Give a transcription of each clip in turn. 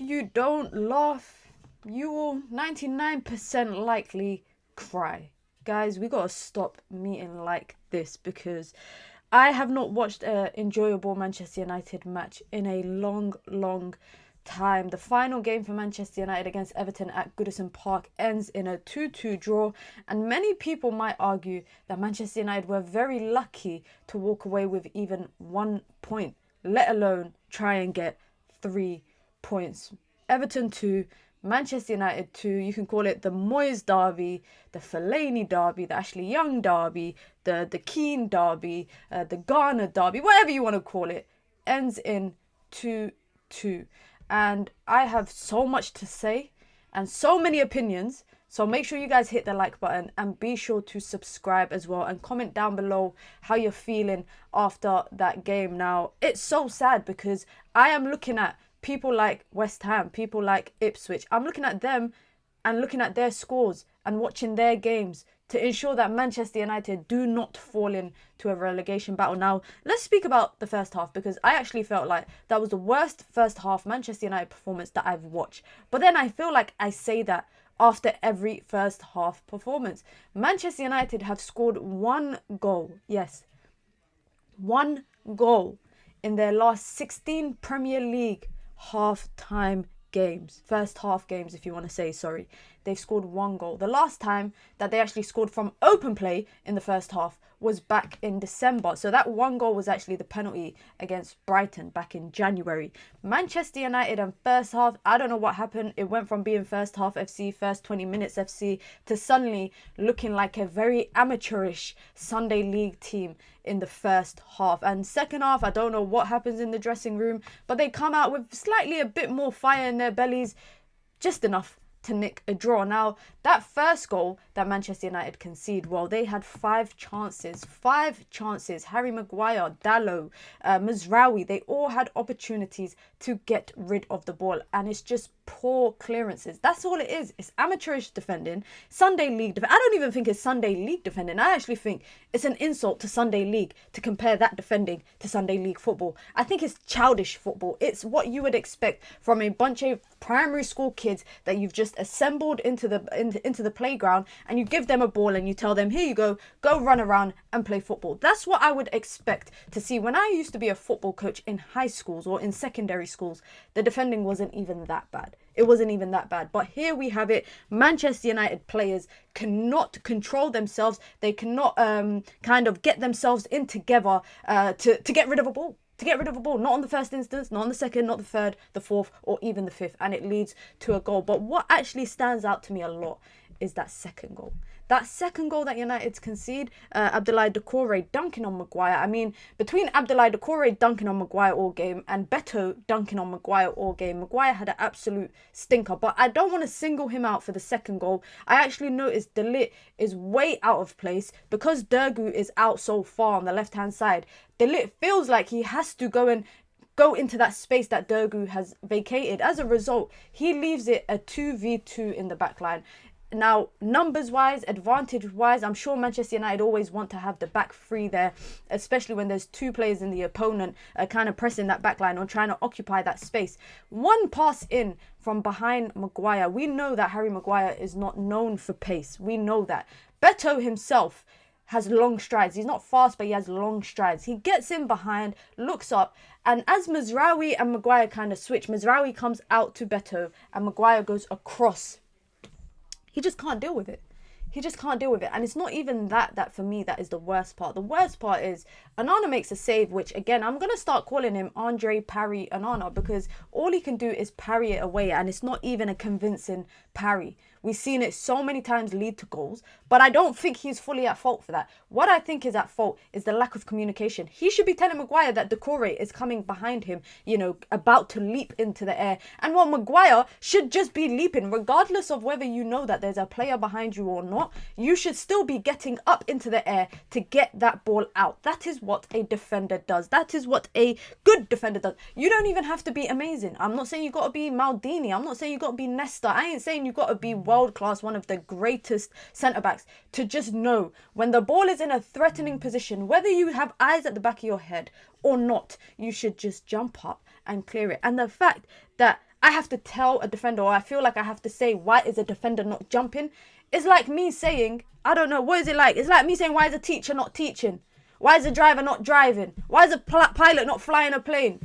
you don't laugh, you will 99% likely cry. Guys, we gotta stop meeting like this, because I have not watched an enjoyable Manchester United match in a long time. The final game for Manchester United against Everton at Goodison Park ends in a 2-2 draw, and many people might argue that Manchester United were very lucky to walk away with even 1 point, let alone try and get 3 points. Everton 2, Manchester United 2, you can call it the Moyes derby, the Fellaini derby, the Ashley Young derby, the Keane derby, the Garner derby, whatever you want to call it, ends in 2-2. And I have so much to say and so many opinions. So make sure you guys hit the like button and be sure to subscribe as well, and comment down below how you're feeling after that game. Now, it's so sad because I am looking at people like West Ham, people like Ipswich. I'm looking at them and looking at their scores and watching their games to ensure that Manchester United do not fall into a relegation battle. Now, let's speak about the first half, because I actually felt like that was the worst first half Manchester United performance that I've watched. But then I feel like I say that after every first half performance. Manchester United have scored 1 goal. Yes, 1 goal in their last 16 Premier League half-time games. First half games, if you want to say, sorry. They've scored 1 goal. The last time that they actually scored from open play in the first half was back in December. So that 1 goal was actually the penalty against Brighton back in January. Manchester United and first half, I don't know what happened. It went from being first half FC, first 20 minutes FC, to suddenly looking like a very amateurish Sunday League team in the first half. And second half, I don't know what happens in the dressing room, but they come out with slightly a bit more fire in their bellies, just enough to nick a draw. Now, that first goal that Manchester United conceded, well, they had 5 chances. 5 chances. Harry Maguire, Dalot, Mazraoui, they all had opportunities to get rid of the ball, and it's just poor clearances. That's all it is. It's amateurish defending, Sunday League defending. I don't even think it's Sunday League defending. I actually think it's an insult to Sunday League to compare that defending to Sunday League football. I think it's childish football. It's what you would expect from a bunch of primary school kids that you've just assembled into the playground, and you give them a ball and you tell them, here you go run around and play football. That's what I would expect to see. When I used to be a football coach in high schools or in secondary schools, the defending wasn't even that bad. It wasn't even that bad. But here we have it. Manchester United players cannot control themselves. They cannot kind of get themselves in together to get rid of a ball. To get rid of a ball. Not on the first instance, not on the second, not the third, the fourth, or even the fifth. And it leads to a goal. But what actually stands out to me a lot is that second goal. That second goal that United's concede, Abdoulaye Doucouré dunking on Maguire. I mean, between Abdoulaye Doucouré dunking on Maguire all game and Beto dunking on Maguire all game, Maguire had an absolute stinker. But I don't want to single him out for the second goal. I actually noticed De Ligt is way out of place because Dergu is out so far on the left-hand side. De Ligt feels like he has to go into that space that Dergu has vacated. As a result, he leaves it a 2v2 in the back line. Now, numbers-wise, advantage-wise, I'm sure Manchester United always want to have the back three there, especially when there's 2 players in the opponent kind of pressing that back line or trying to occupy that space. 1 pass in from behind Maguire. We know that Harry Maguire is not known for pace. We know that. Beto himself has long strides. He's not fast, but he has long strides. He gets in behind, looks up, and as Mazraoui and Maguire kind of switch, Mazraoui comes out to Beto and Maguire goes across. He just can't deal with it. He just can't deal with it. And it's not even that for me, that is the worst part. The worst part is Onana makes a save, which again, I'm going to start calling him Andre Parry Onana, because all he can do is parry it away. And it's not even a convincing parry. We've seen it so many times lead to goals, but I don't think he's fully at fault for that. What I think is at fault is the lack of communication. He should be telling Maguire that Doucouré is coming behind him, you know, about to leap into the air. And while Maguire should just be leaping, regardless of whether you know that there's a player behind you or not, you should still be getting up into the air to get that ball out. That is what a defender does. That is what a good defender does. You don't even have to be amazing. I'm not saying you got to be Maldini. I'm not saying you got to be Nesta. I ain't saying you got to be world class, one of the greatest centre-backs, to just know when the ball is in a threatening position, whether you have eyes at the back of your head or not, you should just jump up and clear it. And the fact that I have to tell a defender, or I feel like I have to say, why is a defender not jumping? It's like me saying, I don't know, what is it like? It's like me saying, why is a teacher not teaching? Why is a driver not driving? Why is a pilot not flying a plane?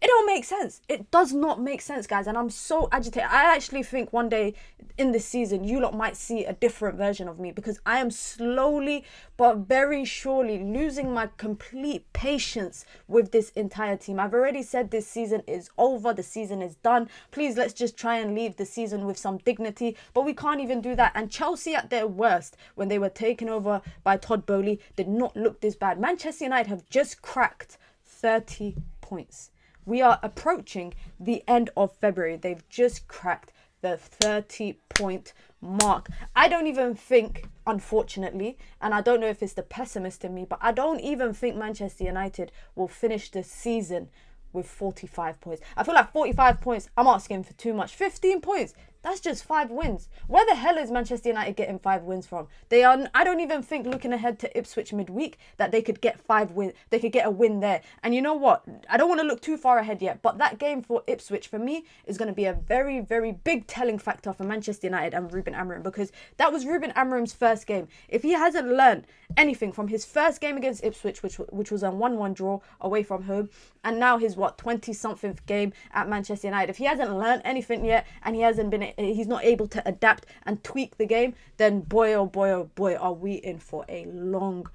It don't make sense. It does not make sense, guys. And I'm so agitated. I actually think one day in this season, you lot might see a different version of me, because I am slowly but very surely losing my complete patience with this entire team. I've already said this season is over. The season is done. Please, let's just try and leave the season with some dignity. But we can't even do that. And Chelsea at their worst, when they were taken over by Todd Bowley, did not look this bad. Manchester United have just cracked 30 points. We are approaching the end of February. They've just cracked the 30-point mark. I don't even think, unfortunately, and I don't know if it's the pessimist in me, but I don't even think Manchester United will finish the season with 45 points. I feel like 45 points, I'm asking for too much. 15 points, that's just 5 wins. Where the hell is Manchester United getting 5 wins from? I don't even think, looking ahead to Ipswich midweek, that they could get 5 wins. They could get a win there. And you know what? I don't want to look too far ahead yet, but that game for Ipswich, for me, is going to be a very, very big telling factor for Manchester United and Ruben Amorim, because that was Ruben Amorim's first game. If he hasn't learned anything from his first game against Ipswich, which was a 1-1 draw away from home, and now his 20-something game at Manchester United, if he hasn't learned anything yet, and he's not able to adapt and tweak the game, then boy, oh boy, oh boy, are we in for a long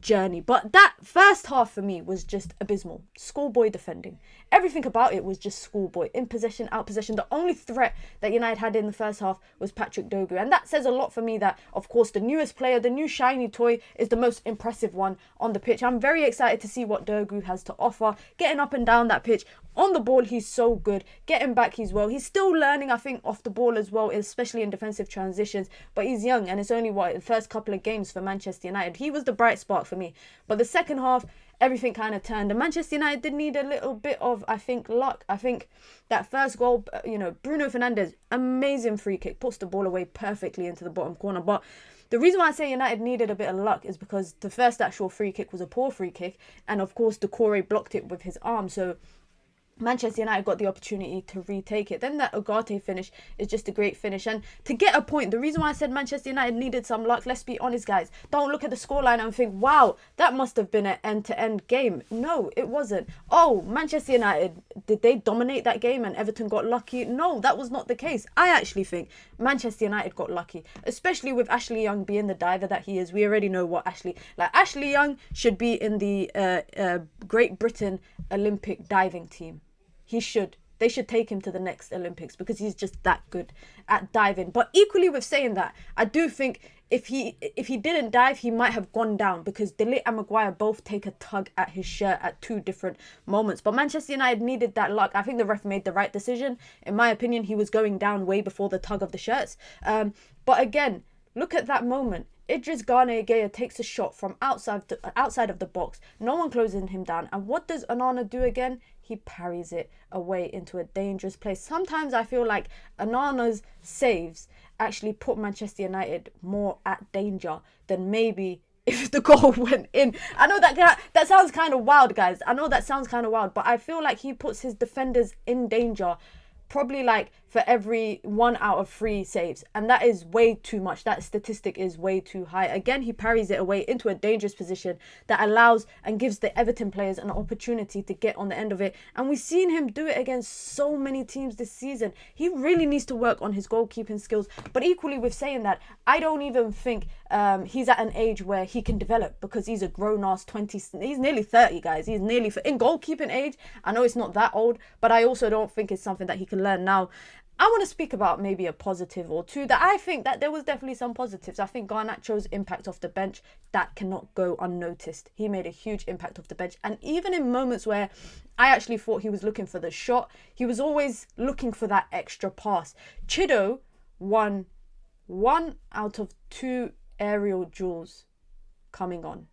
journey. But that first half for me was just abysmal. Schoolboy defending. Everything about it was just schoolboy. In possession, out possession. The only threat that United had in the first half was Patrick Dogu. And that says a lot for me that, of course, the newest player, the new shiny toy, is the most impressive one on the pitch. I'm very excited to see what Dogu has to offer. Getting up and down that pitch. On the ball, he's so good. Getting back, he's well. He's still learning, I think, off the ball as well, especially in defensive transitions. But he's young, and it's only, the first couple of games for Manchester United. He was the bright spark for me. But the second half, everything kind of turned. And Manchester United did need a little bit of, I think, luck. I think that first goal, Bruno Fernandes, amazing free kick, puts the ball away perfectly into the bottom corner. But the reason why I say United needed a bit of luck is because the first actual free kick was a poor free kick. And, of course, Doucouré blocked it with his arm. So Manchester United got the opportunity to retake it. Then that Ugarte finish is just a great finish. And to get a point, the reason why I said Manchester United needed some luck, let's be honest, guys. Don't look at the scoreline and think, wow, that must have been an end-to-end game. No, it wasn't. Oh, Manchester United, did they dominate that game and Everton got lucky? No, that was not the case. I actually think Manchester United got lucky, especially with Ashley Young being the diver that he is. We already know what Ashley Young should be in the Great Britain Olympic diving team. They should take him to the next Olympics because he's just that good at diving. But equally with saying that, I do think if he didn't dive, he might have gone down, because De Ligt and Maguire both take a tug at his shirt at 2 different moments. But Manchester United needed that luck. I think the ref made the right decision. In my opinion, he was going down way before the tug of the shirts. But again, look at that moment. Idris Gana Gueye takes a shot from outside of the box. No one closing him down. And what does Onana do again? He parries it away into a dangerous place. Sometimes I feel like Onana's saves actually put Manchester United more at danger than maybe if the goal went in. I know that sounds kind of wild, guys. I know that sounds kind of wild, but I feel like he puts his defenders in danger probably for every 1 out of 3 saves, and that is way too much. That statistic is way too high. Again, he parries it away into a dangerous position that allows and gives the Everton players an opportunity to get on the end of it, and we've seen him do it against so many teams this season. He really needs to work on his goalkeeping skills. But equally with saying that, I don't even think he's at an age where he can develop, because he's a grown-ass 20, he's nearly 30, guys. He's nearly, in goalkeeping age, I know it's not that old, but I also don't think it's something that he can learn now. I want to speak about maybe a positive or two that I think that there was definitely some positives. I think Garnacho's impact off the bench, that cannot go unnoticed. He made a huge impact off the bench. And even in moments where I actually thought he was looking for the shot, he was always looking for that extra pass. Chido won 1 out of 2 aerial duels coming on.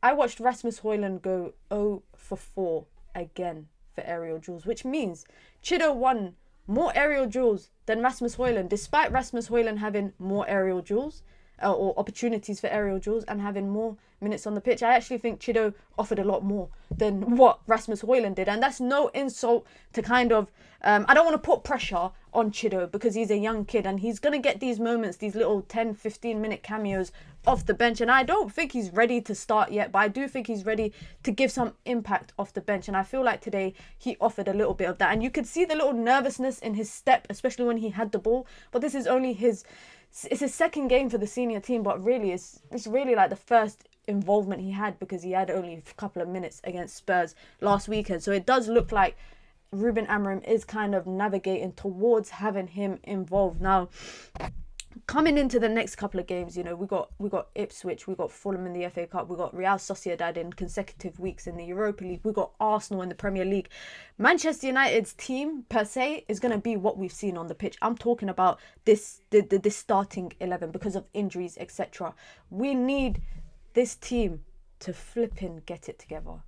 I watched Rasmus Højlund go 0 for 4 again for aerial duels, which means Chido won more aerial duels than Rasmus Højlund, despite Rasmus Højlund having more aerial duels. or opportunities for aerial duels and having more minutes on the pitch. I actually think Chido offered a lot more than what Rasmus Højlund did. And that's no insult to kind of... I don't want to put pressure on Chido because he's a young kid and he's going to get these moments, these little 10, 15-minute cameos off the bench. And I don't think he's ready to start yet, but I do think he's ready to give some impact off the bench. And I feel like today he offered a little bit of that. And you could see the little nervousness in his step, especially when he had the ball. But this is only it's his second game for the senior team, but really it's really like the first involvement he had because he had only a couple of minutes against Spurs last weekend. So it does look like Ruben Amorim is kind of navigating towards having him involved. Now, coming into the next couple of games, you know, we got Ipswich, we got Fulham in the FA Cup, we got Real Sociedad in consecutive weeks in the Europa League, we got Arsenal in the Premier League. Manchester United's team per se is going to be what we've seen on the pitch. I'm talking about this starting 11 because of injuries, etc. We need this team to flipping get it together.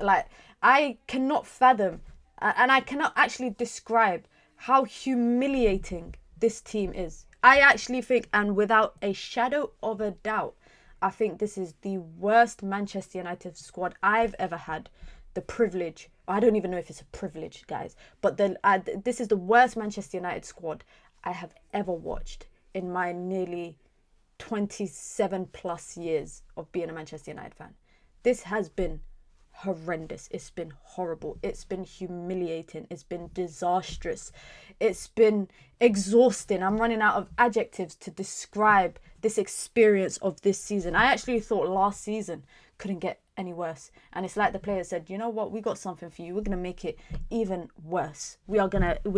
Like, I cannot fathom and I cannot actually describe how humiliating this team is. I actually think, and without a shadow of a doubt, I think this is the worst Manchester United squad I've ever had the privilege. I don't even know if it's a privilege, guys, but this is the worst Manchester United squad I have ever watched in my nearly 27 plus years of being a Manchester United fan. This has been horrendous. It's been horrible. It's been humiliating. It's been disastrous. It's been exhausting. I'm running out of adjectives to describe this experience of this season. I actually thought last season couldn't get any worse. And it's like the players said, you know what? We got something for you. We're going to make it even worse. We're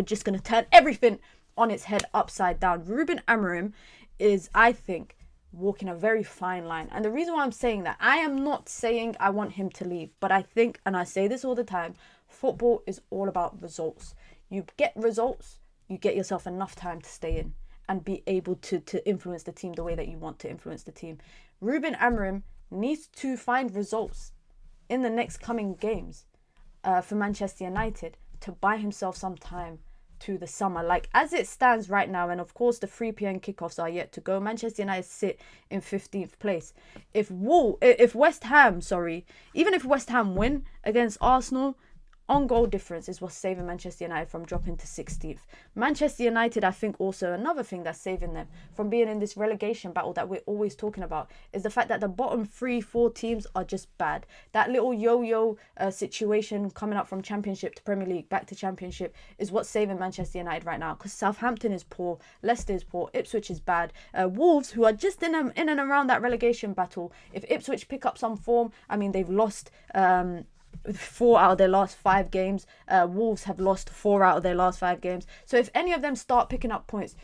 just going to turn everything on its head upside down. Ruben Amorim is, I think, walking a very fine line. And the reason why I'm saying that, I am not saying I want him to leave, but I think, and I say this all the time, football is all about results. You get results, you get yourself enough time to stay in and be able to influence the team the way that you want to influence the team. Ruben Amorim needs to find results in the next coming games for Manchester United to buy himself some time to the summer. Like, as it stands right now, and of course the 3 p.m. kickoffs are yet to go, Manchester United sit in 15th place. Even if West Ham win against Arsenal, on goal difference is what's saving Manchester United from dropping to 16th. Manchester United, I think also another thing that's saving them from being in this relegation battle that we're always talking about is the fact that the bottom 3-4 teams are just bad. That little yo-yo situation coming up from Championship to Premier League, back to Championship, is what's saving Manchester United right now, because Southampton is poor, Leicester is poor, Ipswich is bad. Wolves, who are just in and around that relegation battle, if Ipswich pick up some form, I mean, they've lost 4 out of their last 5 games. Wolves have lost 4 out of their last 5 games. So if any of them start picking up points,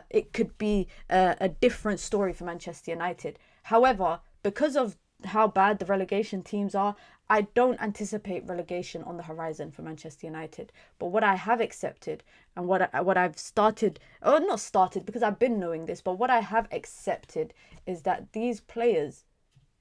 it could be a different story for Manchester United. However, because of how bad the relegation teams are, I don't anticipate relegation on the horizon for Manchester United. But what I have accepted and what I've started, or not started because I've been knowing this, but what I have accepted is that these players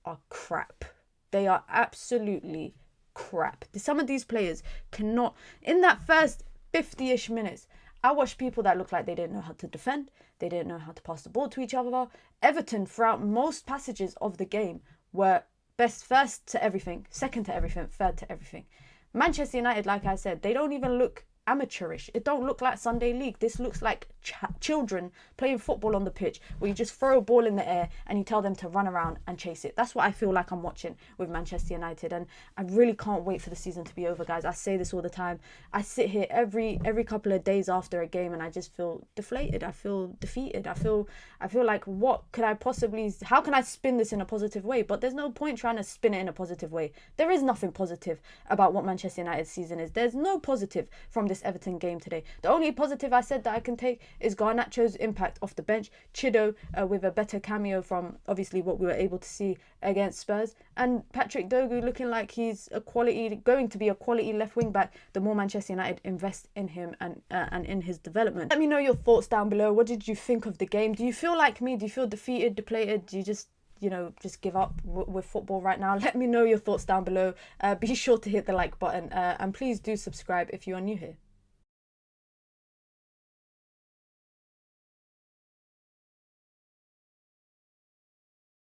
are crap. They are absolutely crap. Some of these players cannot, in that first 50-ish minutes, I watched people that looked like they didn't know how to defend, they didn't know how to pass the ball to each other. Everton, throughout most passages of the game, were first to everything, second to everything, third to everything. Manchester United, like I said, they don't even look amateurish. It don't look like Sunday League. This looks like children playing football on the pitch, where you just throw a ball in the air and you tell them to run around and chase it. That's what I feel like I'm watching with Manchester United, and I really can't wait for the season to be over, guys. I say this all the time. I sit here every couple of days after a game and I just feel deflated. I feel defeated. I feel like, how can I spin this in a positive way? But there's no point trying to spin it in a positive way. There is nothing positive about what Manchester United's season is. There's no positive from this Everton game today. The only positive I said that I can take is Garnacho's impact off the bench, Chido with a better cameo from obviously what we were able to see against Spurs, and Patrick Dogu looking like he's going to be a quality left wing back the more Manchester United invest in him and in his development. Let me know your thoughts down below. What did you think of the game? Do you feel like me? Do you feel defeated, depleted? Do you just give up with football right now? Let me know your thoughts down below. Be sure to hit the like button and please do subscribe if you are new here.